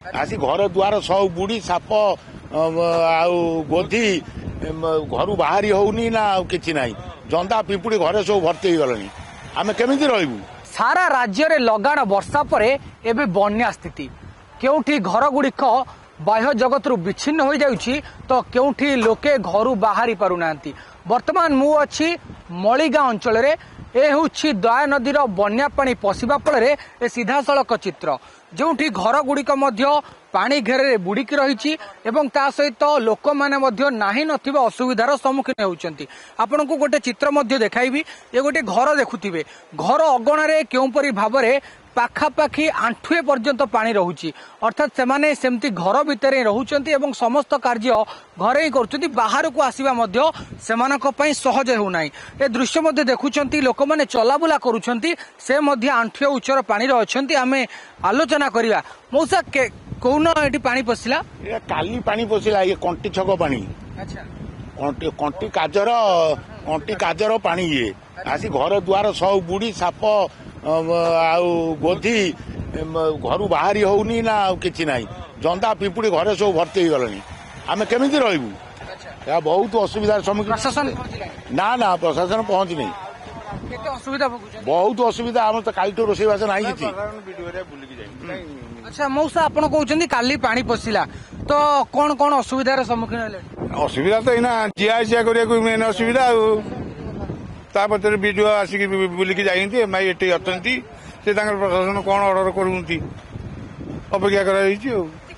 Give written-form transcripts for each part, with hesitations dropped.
आसी घर द्वार सब बुड़ी साप गोधी घर बाहरी होनी ना कि ना जंदा पिंपुड़ी घरे सब भर्ती हो गलानी आम केमी रही सारा राज्य रे लगाण वर्षा परे एबे बन्या स्थिति केउठी घर गुड़िक बाह्य जगत रु विच्छिन्न हो जाउछि तो केउठी लोके घरु बाहरी पारु नांती। वर्तमान मु अछि मळीगाँ अंचल रे ए होछि दया नदीर बन्या पानी पशिबा फଳରେ ए सीधा सड़क चित्र जोठी घर गुड़िक मध्य पानी घेरे बुड़िकी रही एवं ता सहित लोक माने मध्य नाही नथिबा असुविधार सम्मुखीन होउचंती। आपन को गोटे चित्र मध्य देखाइबी ये गोटे घर देखुथिबे घर अगणारे केउपरि भाबरे पाखापाखी आंठुए पर्यंत पानी रहुची अर्थात सेमाने सेमती घर भितर रहुचंती एवं समस्त कार्य घरे ही करूचंती बाहर को आसीबा मध्य सेमानक पई सहज होउनाई। ए दृश्य मध्य देखुचंती लोक माने चलाबुला करूचंती से मध्य आंठुए उच्चर पानी रे अछंती। आमे आलोचना करिवा मौसा कौन एटी पानी पसिला ये काली पानी पशिला ये कंटी छक पानी अच्छा कंटी काजर पानी ये आसी घर द्वार सब बुड़ी साप गोधी घर बाहरी होनी ना कि ना जंदा पिंपुड़ी घरे सब भर्ती हो गलानी आम केमी रही बहुत असुविधार सम्मुखीन प्रशासन ना ना प्रशासन पहुंची नहीं असुविधा बहुत असुविधा आम तो काली रोषेईबास ना कि अच्छा मौसा आपण कहते काली पानी पशिला तो कौन कौन असुविधार सम्मुखीन हेले असुविधा तो इना जिया करने मेन असुविधा तापर वीडियो आसिक बुलिकी जाइए माई एटी अटंती से प्रशासन कौन ऑर्डर करुँच अपेक्षा कर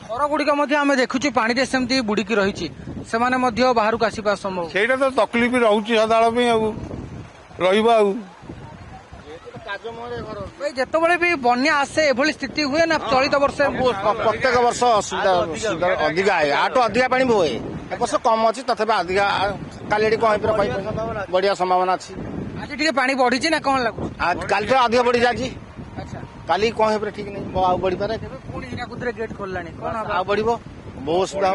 घर गुड़िक आम देखुची पानी रे सेमती बुड़िकी रही से बाहर को आसवा संभव ସେଇଟା ତ ତକଲିଫ ରହୁଛି ସଦାଳ ପାଇଁ ଆଉ ରହିବ ଆଉ ଯେତେବେଳେ ବି ବନ୍ୟା ଆସେ ଏଭଳି ସ୍ଥିତି ହୁଏ ନା ଚଳିତ ବର୍ଷ प्रत्येक वर्ष असुविधा अधिका है आठ अधिका पानी बोए ए वर्ष कम अच्छी तथा अधिका काली कहीं बढ़िया संभावना अच्छी ଆଜି ଟିକେ ପାଣି ବଢିଛି ନା କଣ ଲାଗୁଛି काली तो अधिक बढ़ी जाए काली कहीं ठीक नहीं आ बढ़ी पारे ପୁଣି ହୀରାକୁଦରେ ଗେଟ୍ ଖୋଲିଲାଣି କଣ ହବ आ बढ़ बहुत असुविधा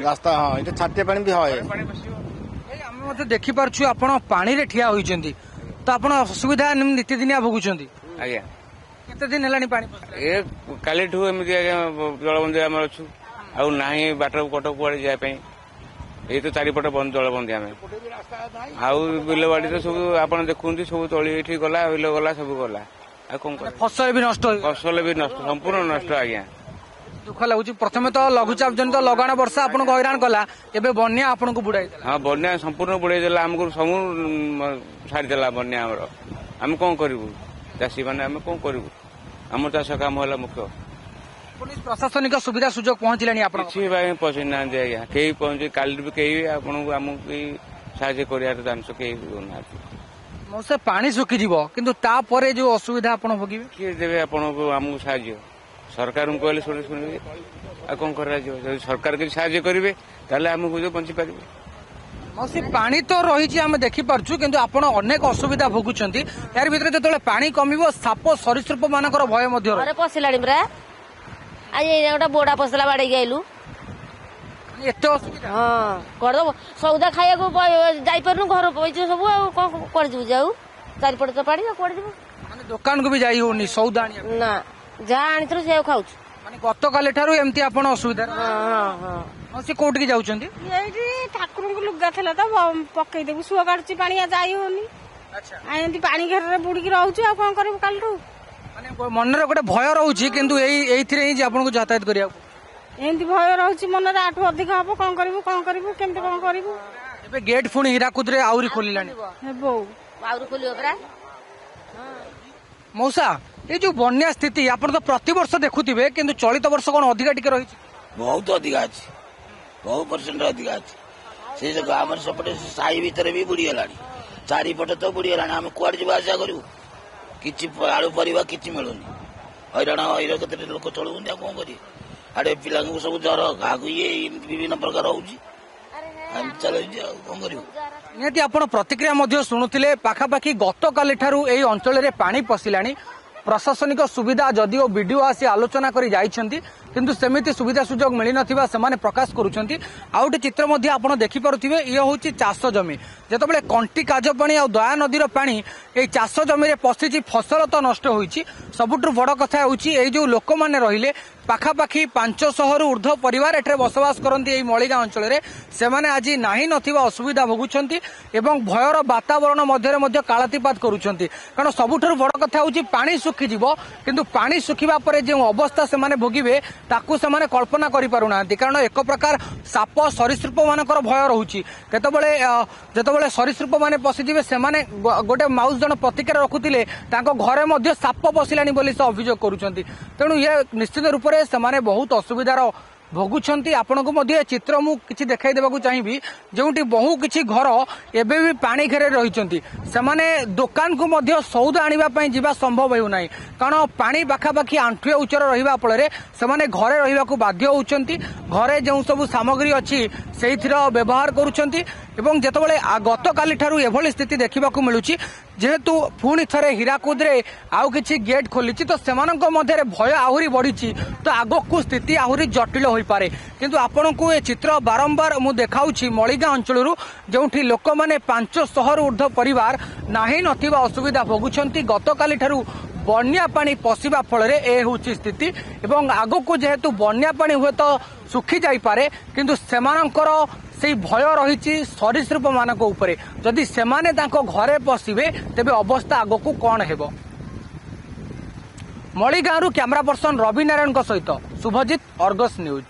रास्ता हाँ ये छाटिया पानी भी है ଆମେ ମଧ୍ୟ ଦେଖିପାରୁଛୁ ଆପଣ ପାଣିରେ ଠିଆ ହୋଇଛନ୍ତି ତ ଆପଣ ଅସୁବିଧା ନିତିଦିନିଆ ଭୋଗୁଛନ୍ତି ଆଜ୍ଞା କେତେ ଦିନ ହେଲାଣି ପାଣି ଏ କାଲିଠୁ ଏମିତି ଆଜ୍ଞା ଜଳବନ୍ଦୀ ଆମର ଅଛୁ ଆଉ ନାହିଁ ବାଟ କଟକ କୁଆଡେ ଯିବା ପାଇଁ ଏଇ ତ ଚାରିପଟ ବନ୍ଦ ଜଳବନ୍ଦୀ ଆମେ ଆଉ ବିଲବାଡି ତ ସବୁ ଆପଣ ଦେଖୁଛନ୍ତି ସବୁ ତଳି ଏଠି ଗଲା ବିଲ ଗଲା ସବୁ ଗଲା ଆଉ କଣ କରିବା ଫସଲ ବି ନଷ୍ଟ ଫସଲ ବି ନଷ୍ଟ ସମ୍ପୂର୍ଣ୍ଣ ନଷ୍ଟ ଆଜ୍ଞା ଦୁଃଖ ଲାଗୁଛି ପ୍ରଥମେ ତ ଲଘୁଚାପ ଜନିତ ଲଗାଣ ବର୍ଷା ଆପଣଙ୍କୁ ହଇରାଣ କଲା ଏବେ ବନ୍ୟା ଆପଣଙ୍କୁ ବୁଡାଇ ଦେଲା ହଁ ବନ୍ୟା ସମ୍ପୂର୍ଣ୍ଣ ବୁଡେଇ ଦେଲା ଆମକୁ ସବୁ ଛାଡିଦେଲା ବନ୍ୟା ଆମର ଆମେ କଣ କରିବୁ ଚାଷୀ ମାନେ ଆମେ କଣ କରିବୁ ଆମର ଚାଷ କାମ ହେଲା ମୁଖ୍ୟ ପ୍ରଶାସନିକ ସୁବିଧା ସୁଯୋଗ ପହଞ୍ଚିଲାଣି ଆପଣ କିଛି ପାଇଁ ପହଞ୍ଚି ନାହାନ୍ତି ଆଜ୍ଞା କେହି ପହଞ୍ଚି କାଲି ବି କେହି ଆପଣଙ୍କୁ ଆମକୁ କେହି ସାହାଯ୍ୟ କରିବାର ଚାନ୍ସ କେହି ଦଉନାହାନ୍ତି ମଉସା ପାଣି ଶୁଖିଯିବ କିନ୍ତୁ ତାପରେ ଯୋଉ ଅସୁବିଧା ଆପଣ ଭୋଗିବେ କିଏ ଦେବେ ଆପଣଙ୍କୁ ଆମକୁ ସାହାଯ୍ୟ ସରକାରଙ୍କୁ କହିଲେ ଶୁଣିବେ ଆଉ କଣ କରାଯିବ ଯଦି ସରକାର କିଛି ସାହାଯ୍ୟ କରିବେ ତାହେଲେ ଆମକୁ ବଞ୍ଚିପାରିବେ ମଉସୀ ପାଣି ତ ରହିଛି ଆମେ ଦେଖିପାରୁଛୁ କିନ୍ତୁ ଆପଣ ଅନେକ ଅସୁବିଧା ଭୋଗୁଛନ୍ତି ଏହାର ଭିତରେ ଯେତେବେଳେ ପାଣି କମିବ ସାପ ସରୀସୃପ ମାନଙ୍କର ଭୟ ମଧ୍ୟ ଘରେ ପଶିଲାଣି ପରା ଆଜି ଗୋଟେ ବୋଡା ପଶିଲା ବାଡେଇକି ଆଇଲୁ ଏତେ ଅସୁବିଧା ହଁ କରିଦବ ସଉଦା ଖାଇବାକୁ ଯାଇପାରୁନୁ ଘର ପଇଛୁ ସବୁ ଆଉ କଣ କୁଆଡେ ଯିବୁ ଯାଉ ଚାରିପଟେ ତ ପାଣି କୁଆଡେ ଯିବୁ ମାନେ ଦୋକାନକୁ ବି ଯାଇ ହଉନି ସଉଦା ଆଣିବାକୁ ନା ଯାହା ଆଣିଥିଲୁ ସେଆକୁ ଖାଉଛୁ ମାନେ ଗତକାଲି ଠାରୁ ଏମିତି ଆପଣ ଅସୁବିଧା ସେ କୋଉଠିକି ଯାଉଛନ୍ତି ଏଇଠି ଠାକୁରଙ୍କୁ ଲୁଗା ଥିଲା ତ ପକେଇଦେବୁ ସୁଅ କାଟୁଛି ପାଣି ଯାଇ ହଉନି ଏମିତି ପାଣି ଘେରରେ ବୁଡିକି ରହୁଛୁ ଆଉ କଣ କରିବୁ କାଲିଠୁ ମାନେ ମନରେ ଗୋଟେ ଭୟ ରହୁଛି କିନ୍ତୁ ଏଇଥିରେ ହିଁ ଆପଣଙ୍କୁ ଯାତାୟାତ କରିବାକୁ ଏମିତି ଭୟ ରହୁଛି ମନରେ ଆଠୁ ଅଧିକ ହବ କଣ କରିବୁ କେମିତି କଣ କରିବୁ ଏବେ ଗେଟ୍ ପୁଣି ହୀରାକୁଦରେ ଆହୁରି ଖୋଲିଲାଣି ହେବ ଆହୁରି ଖୋଲିବ ପରା ମଉସା এই ଯୋଉ ବନ୍ୟା ସ୍ଥିତି ଆପଣ ତ ପ୍ରତିବର୍ଷ ଦେଖୁଥିବେ କିନ୍ତୁ ଚଳିତ ବର୍ଷ କଣ ଅଧିକା ଟିକେ ରହିଛି ବହୁତ ଅଧିକା ଅଛି ବହୁ ପରସେଣ୍ଟ ଅଧିକା ଅଛି ସେ ଆମର ସେପଟେ ସାହି ଭିତରେ ବି ବୁଡିଗଲାଣି ଚାରିପଟେ ତ ବୁଡିଗଲାଣି ଆମେ କୁଆଡେ ଯିବା ଆସିବା କରିବୁ କିଛି ଆଳୁ ପରିବା କିଛି ମିଳୁନି ହଇରାଣ କେତେ ଲୋକ ଚଳୁଛନ୍ତି ଆଉ କଣ କରିବେ ଆଡେ ପିଲାଙ୍କୁ ସବୁ ଜ୍ୱର କାହାକୁ ଇଏ ବିଭିନ୍ନ ପ୍ରକାର ହଉଛି ଚାଲୁଛି ଆଉ କଣ କରିବୁ ନିହାତି ଆପଣ ପ୍ରତିକ୍ରିୟା ମଧ୍ୟ ଶୁଣୁଥିଲେ ପାଖାପାଖି ଗତକାଲି ଠାରୁ ଏହି ଅଞ୍ଚଳରେ ପାଣି ପଶିଲାଣି प्रशासनिक सुविधा जदिओ वीडियो आसी आलोचना करी जाइछंती किंतु सेमिति सुविधा सुजोग मिली नथिबा सेमाने प्रकाश करूछंती। आउटे चित्र मध्ये आपण देखि पारुथिबे ये होची चाष जमी जेतबेले कंटी काज पानी आ दया नदीर पानी ए चाष जमी रे पसिची फसल तो नष्ट होईची। सबुठु बड़ कथा होची ए जो लोक माने रहिले पाखापाखी 500 रु ऊर्ध्व परिवार एठरे बसवास करती यही मलिगाँ अंचल से माने आज नाही नथिबा असुविधा भोगुछंती एवं भयर वातावरण मध्य कालातीपात करूछंती। कारण सबुठु बड़ कथा होची पानी सुखी जिवो किंतु पानी सुखिबा परे जे अवस्था से माने भोगिबे ताकू से माने कल्पना करि पारुनांती। कारण एक प्रकार साप सरीसृप मानकर भय रहुची केतबेले जेतबेले सरीसृप माने पसिजिबे से माने गोटे माउस जन प्रतिक्रिया रखुतिले तांको घरे मध्य साप पसिलानी बोली से अभियोग करूछंती। तेणु ये निश्चित रूप से बहुत असुविधार भोगुंट। आपण को चित्र मु किछि देखाई देबाकू चाहिबी जोंटी बहु किछि घर एबे भी पानी घेरे रहिचंती से माने दुकान को मध्य सौदा आनिबा पई जिबा संभव हेउ नाही। कारण पानी पाखापाखि आंठुए उच्चर रहिबा फଳରେ से घरे रहिबाकू बाध्य होउचंती। घरे जो सब सामग्री अछि सेहिथिर व्यवहार करूचंती एवं जेतबेले गत काली ठारू एभली स्थिति देखिबाकू मिलुची जेहेतु पुणी थरे हीराकुद रे आउ किछि गेट खोलिछि तो सेमानक मध्यरे भय आहुरी बढ़िछि तो आगकू स्थिति आहुरी जटिल होई पारे। किंतु आपनकू ए चित्र बारंबार मु देखाउछि मलिगाँ अंचलरू जोंठी लोक माने 500 रु ऊर्ध्व परिवार नाही नथिबा असुविधा भोगुछंती। गत काली ठारू बन्या पानी पशिबा फଳରେ ए होछि स्थिति एवं आगकू जेहेतु बन्या पानी हुए तो सुखी जाई पारे किंतु सेमानकर से भय रही सरीसृप मानक उपरे जदि सेमाने तांको घरे पशिबे तेबे अवस्था आगकू कौन हेबो। मलिगाँव कैमरा पर्सन रवि नारायण सहित शुभजित, अर्गस न्यूज।